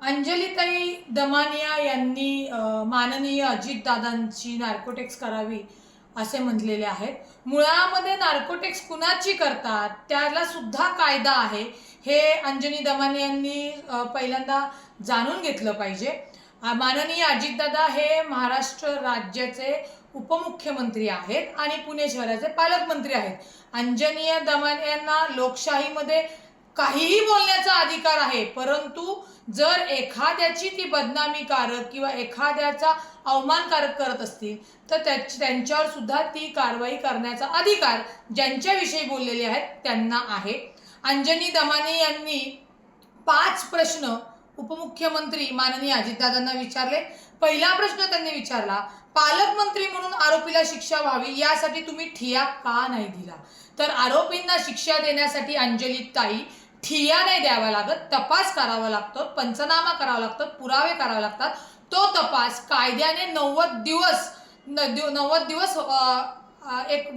अंजलीताई दमानिया यांनी माननीय अजितदादांची नार्कोटिक्स करावी असे म्हटलेले आहेत. मुळामध्ये नार्कोटिक्स कुणाची करतात त्याला सुद्धा कायदा आहे हे अंजनी दमानिया यांनी पहिल्यांदा जाणून घेतलं पाहिजे. माननीय अजितदादा हे महाराष्ट्र राज्याचे उपमुख्यमंत्री आहेत आणि पुणे शहराचे पालकमंत्री आहेत. अंजनी दमानिया यांना लोकशाहीमध्ये काहीही बोलण्याचा अधिकार आहे, परंतु जर एखाद्याची ती बदनामीकारक किंवा एखाद्याचा अवमानकारक करत असतील तर त्यांच्यावर सुद्धा ती कारवाई करण्याचा अधिकार ज्यांच्याविषयी बोललेले आहेत त्यांना आहे. अंजनी दमानिया यांनी 5 प्रश्न उपमुख्यमंत्री माननीय अजितदादांना विचारले. पहिला प्रश्न त्यांनी विचारला, पालकमंत्री म्हणून आरोपीला शिक्षा व्हावी यासाठी तुम्ही ठिया का नाही दिला? तर आरोपींना शिक्षा देण्यासाठी अंजलीताई ठिया नाही द्यावा लागत, तपास करावा लागतो, पंचनामा करावा लागतो, पुरावे करावे लागतात. तो तपास कायद्याने 90 दिवस एक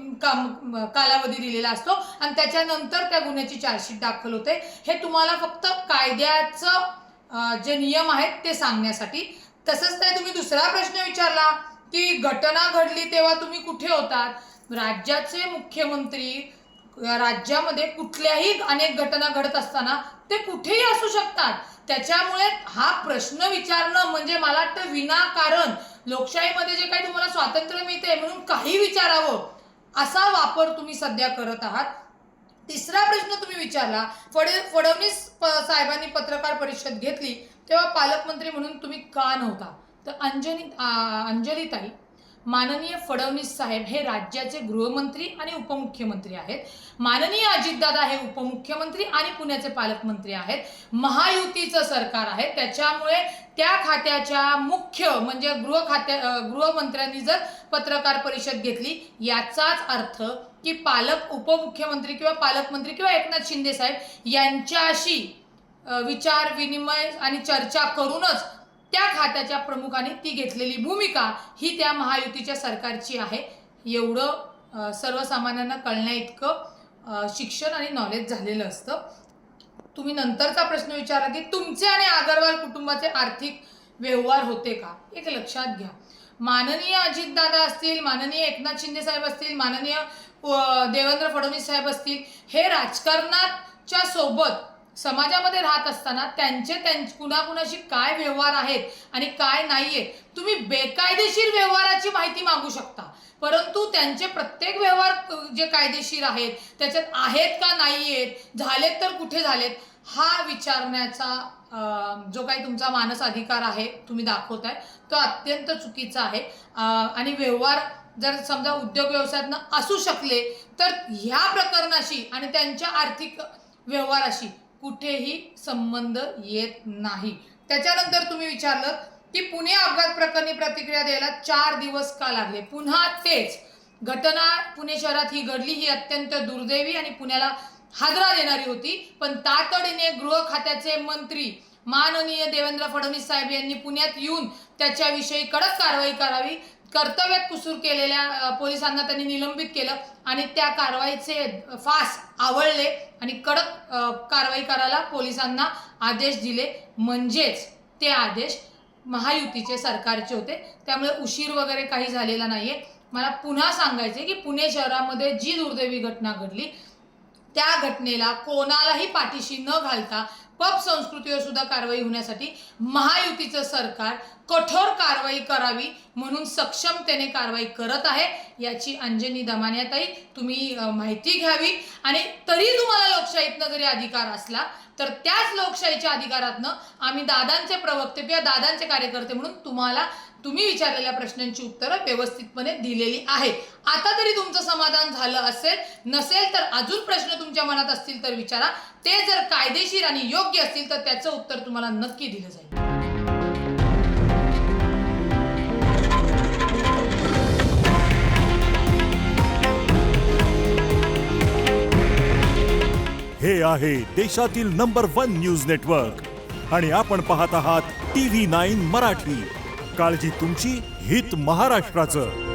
कालावधी दिलेला असतो आणि त्याच्यानंतर त्या गुन्ह्याची चार्जशीट दाखल होते. हे तुम्हाला फक्त कायद्याचं जे नियम आहेत ते सांगण्यासाठी. तसंच ते तुम्ही दुसरा प्रश्न विचारला की घटना घडली तेव्हा तुम्ही कुठे होतात? राज्याचे मुख्यमंत्री राज्यामध्ये कुठल्याही अनेक घटना घडत असताना ते कुठेही असू शकतात. त्याच्यामुळे हा प्रश्न विचारणं म्हणजे मला वाटतं विनाकारण लोकशाहीमध्ये जे काही तुम्हाला स्वातंत्र्य मिळते म्हणून काही विचारावं असा वापर तुम्ही सध्या करत आहात. तिसरा प्रश्न तुम्ही विचारला, फडणवीस साहेबांनी पत्रकार परिषद घेतली तेव्हा पालकमंत्री म्हणून तुम्ही का नव्हता? तर अंजलीताई, माननीय फडणवीस साहेब हे राज्याचे गृहमंत्री आणि उपमुख्यमंत्री आहेत. माननीय अजितदादा हे उपमुख्यमंत्री आणि पुण्याचे पालकमंत्री आहेत. महायुतीचं सरकार आहे, त्याच्यामुळे त्या खात्याच्या मुख्य म्हणजे गृहमंत्र्यांनी जर पत्रकार परिषद घेतली याचाच अर्थ की उपमुख्यमंत्री किंवा पालकमंत्री किंवा एकनाथ शिंदे साहेब यांच्याशी विचार विनिमय आणि चर्चा करूनच त्या खात्याच्या प्रमुखांनी ती घेतलेली भूमिका ही त्या महायुतीच्या सरकारची आहे. एवढं सर्वसामान्यांना कळण्या इतकं शिक्षण आणि नॉलेज झालेलं असतं. तुम्ही नंतरचा प्रश्न विचारला की तुमचे आणि अग्रवाल कुटुंबाचे आर्थिक व्यवहार होते का? एक लक्षात घ्या, माननीय अजितदादा असतील, माननीय एकनाथ शिंदे साहेब असतील, माननीय देवेंद्र फडणवीस साहेब असतील, हे राजकारणाच्या सोबत समाजामध्ये राहत असताना त्यांचे कुणाकुणाशी काय व्यवहार आहेत आणि काय नाहीये तुम्ही बेकायदेशीर व्यवहाराची माहिती मागू शकता, परंतु त्यांचे प्रत्येक व्यवहार जे कायदेशीर आहेत त्याच्यात आहेत का नाहीयेत, झालेत तर कुठे झालेत, हा विचारण्याचा जो काही तुमचा मानस अधिकार आहे तुम्ही दाखवताय तो अत्यंत चुकीचा आहे. आणि व्यवहार जर समजा उद्योग व्यवसायातनं असू शकले तर ह्या प्रकरणाशी आणि त्यांच्या आर्थिक व्यवहाराशी कुठेही संबंध येत नाही. त्याच्यानंतर तुम्ही विचारलं की पुणे अपघात प्रकरणी प्रतिक्रिया द्यायला 4 दिवस का लागले? पुन्हा तेच, घटना पुणे शहरात ही घडली, ही अत्यंत दुर्दैवी आणि पुण्याला हादरा देणारी होती, पण तातडीने गृह खात्याचे मंत्री माननीय देवेंद्र फडणवीस साहेब यांनी पुण्यात येऊन त्याच्याविषयी कडक कारवाई करावी. कर्तव्यात कसूर केलेल्या पोलिसांना त्यांनी निलंबित केलं आणि त्या कारवाईचे फास आवळले आणि कडक कारवाई करायला पोलिसांना आदेश दिले. म्हणजेच ते आदेश महायुतीचे सरकारचे होते, त्यामुळे उशीर वगैरे काही झालेला नाहीये. मला पुन्हा सांगायचे की पुणे शहरामध्ये जी दुर्दैवी घटना घडली त्या घटनेला कोणालाही पाठीशी न घालता पब संस्कृतीवर सुद्धा कारवाई होण्यासाठी महायुतीचं सरकार कठोर कारवाई करावी म्हणून सक्षमतेने कारवाई करत आहे. याची अंजनी दमानियाताई तुम्ही माहिती घ्यावी. आणि तरी तुम्हाला लोकशाहीतनं जरी अधिकार असला तर त्याच लोकशाहीच्या अधिकारातनं आम्ही दादांचे प्रवक्ते किंवा दादांचे कार्यकर्ते म्हणून तुम्ही विचारलेल्या प्रश्नांची उत्तरं व्यवस्थितपणे दिलेली आहे. आता तरी तुमचं समाधान झालं असेल, नसेल तर अजून प्रश्न तुमच्या मनात असतील तर विचारा. ते जर कायदेशीर आणि योग्य असतील तर त्याचं उत्तर तुम्हाला नक्की दिलं जाईल. हे आहे देशातील नंबर 1 न्यूज नेटवर्क आणि आपण पाहत आहात TV9 मराठी. काळजी तुमची, हित महाराष्ट्राचं.